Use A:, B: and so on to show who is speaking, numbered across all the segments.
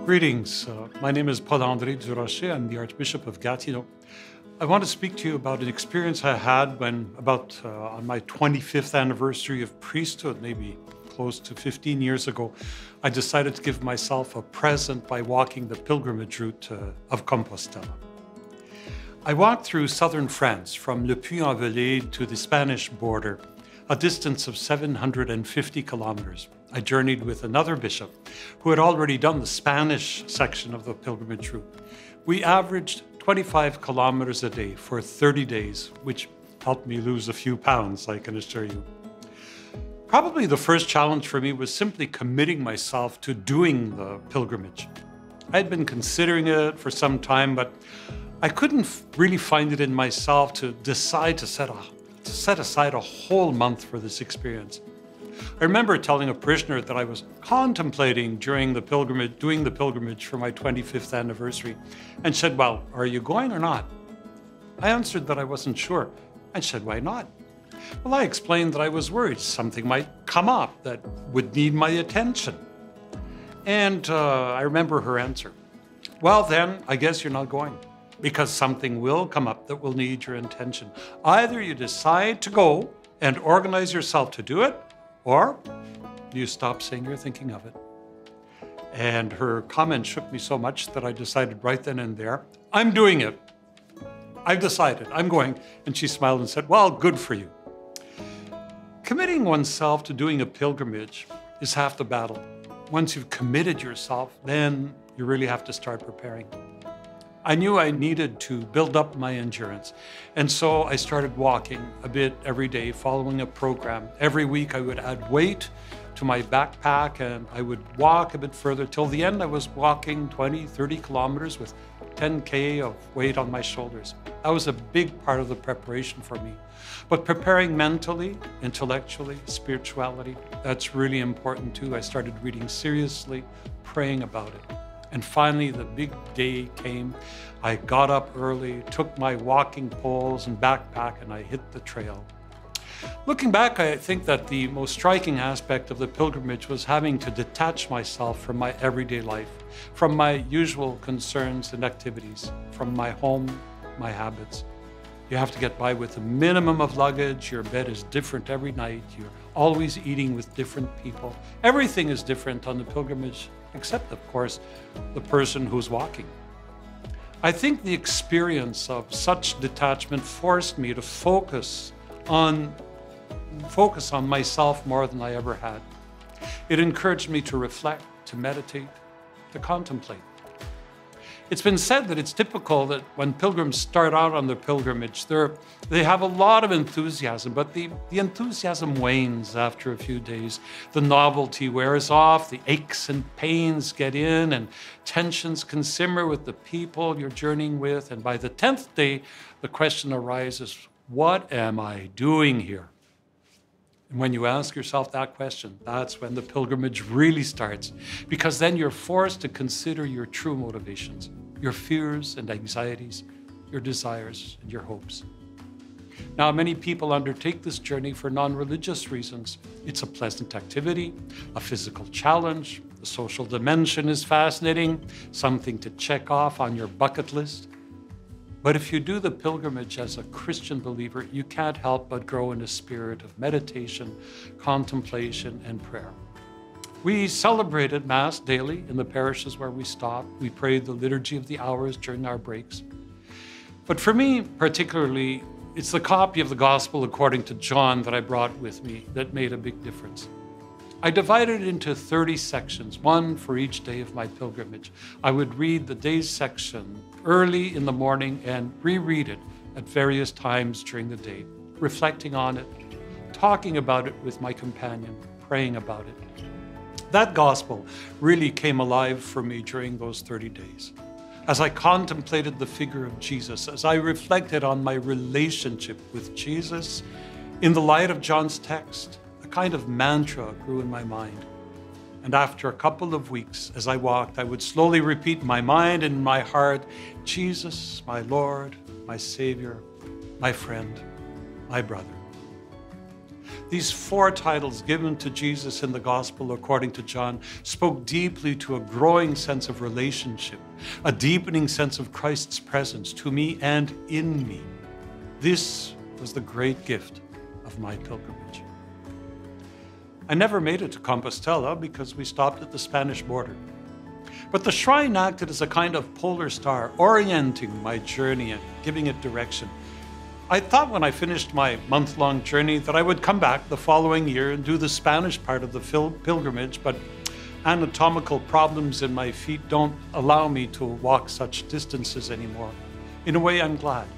A: Greetings. My name is Paul-André Durocher. I'm the Archbishop of Gatineau. I want to speak to you about an experience I had when on my 25th anniversary of priesthood, maybe close to 15 years ago, I decided to give myself a present by walking the pilgrimage route of Compostella. I walked through southern France from Le Puy-en-Velay to the Spanish border, a distance of 750 kilometers. I journeyed with another bishop who had already done the Spanish section of the pilgrimage route. We averaged 25 kilometers a day for 30 days, which helped me lose a few pounds, I can assure you. Probably the first challenge for me was simply committing myself to doing the pilgrimage. I had been considering it for some time, but I couldn't really find it in myself to decide to set aside a whole month for this experience. I remember telling a parishioner that I was contemplating doing the pilgrimage for my 25th anniversary, and said, "Well, are you going or not?" I answered that I wasn't sure, and said, "Why not?" Well, I explained that I was worried something might come up that would need my attention. And I remember her answer, "Well, then, I guess you're not going, because something will come up that will need your attention. Either you decide to go and organize yourself to do it, or you stop saying you're thinking of it." And her comment shook me so much that I decided right then and there, "I'm doing it. I've decided, I'm going." And she smiled and said, "Well, good for you." Committing oneself to doing a pilgrimage is half the battle. Once you've committed yourself, then you really have to start preparing. I knew I needed to build up my endurance, and so I started walking a bit every day, following a program. Every week I would add weight to my backpack and I would walk a bit further. Till the end I was walking 20, 30 kilometers with 10K of weight on my shoulders. That was a big part of the preparation for me. But preparing mentally, intellectually, spirituality, that's really important too. I started reading seriously, praying about it. And finally, the big day came. I got up early, took my walking poles and backpack, and I hit the trail. Looking back, I think that the most striking aspect of the pilgrimage was having to detach myself from my everyday life, from my usual concerns and activities, from my home, my habits. You have to get by with a minimum of luggage. Your bed is different every night. You're always eating with different people. Everything is different on the pilgrimage, except, of course, the person who's walking. I think the experience of such detachment forced me to focus on myself more than I ever had. It encouraged me to reflect, to meditate, to contemplate. It's been said that it's typical that when pilgrims start out on their pilgrimage, they have a lot of enthusiasm, but the enthusiasm wanes after a few days. The novelty wears off, the aches and pains get in, and tensions can simmer with the people you're journeying with. And by the 10th day, the question arises, what am I doing here? And when you ask yourself that question, that's when the pilgrimage really starts, because then you're forced to consider your true motivations, your fears and anxieties, your desires and your hopes. Now, many people undertake this journey for non-religious reasons. It's a pleasant activity, a physical challenge, the social dimension is fascinating, something to check off on your bucket list. But if you do the pilgrimage as a Christian believer, you can't help but grow in a spirit of meditation, contemplation, and prayer. We celebrated Mass daily in the parishes where we stopped. We prayed the Liturgy of the Hours during our breaks. But for me, particularly, it's the copy of the Gospel according to John that I brought with me that made a big difference. I divided it into 30 sections, one for each day of my pilgrimage. I would read the day's section early in the morning and reread it at various times during the day, reflecting on it, talking about it with my companion, praying about it. That gospel really came alive for me during those 30 days. As I contemplated the figure of Jesus, as I reflected on my relationship with Jesus, in the light of John's text, a kind of mantra grew in my mind. And after a couple of weeks, as I walked, I would slowly repeat in my mind and in my heart, Jesus, my Lord, my Savior, my friend, my brother. These 4 titles given to Jesus in the Gospel according to John spoke deeply to a growing sense of relationship, a deepening sense of Christ's presence to me and in me. This was the great gift of my pilgrimage. I never made it to Compostella because we stopped at the Spanish border. But the shrine acted as a kind of polar star, orienting my journey and giving it direction. I thought when I finished my month-long journey that I would come back the following year and do the Spanish part of the pilgrimage, but anatomical problems in my feet don't allow me to walk such distances anymore. In a way, I'm glad.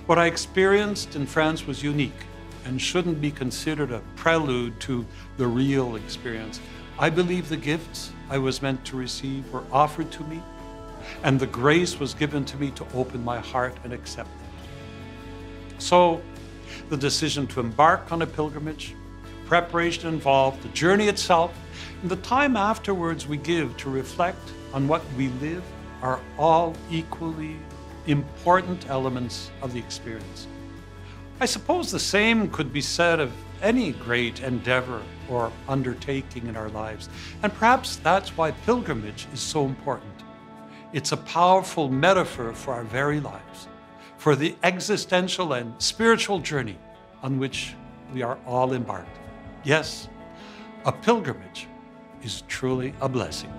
A: What I experienced in France was unique and shouldn't be considered a prelude to the real experience. I believe the gifts I was meant to receive were offered to me, and the grace was given to me to open my heart and accept them. So, the decision to embark on a pilgrimage, preparation involved, the journey itself, and the time afterwards we give to reflect on what we live are all equally important elements of the experience. I suppose the same could be said of any great endeavor or undertaking in our lives, and perhaps that's why pilgrimage is so important. It's a powerful metaphor for our very lives, for the existential and spiritual journey on which we are all embarked. Yes, a pilgrimage is truly a blessing.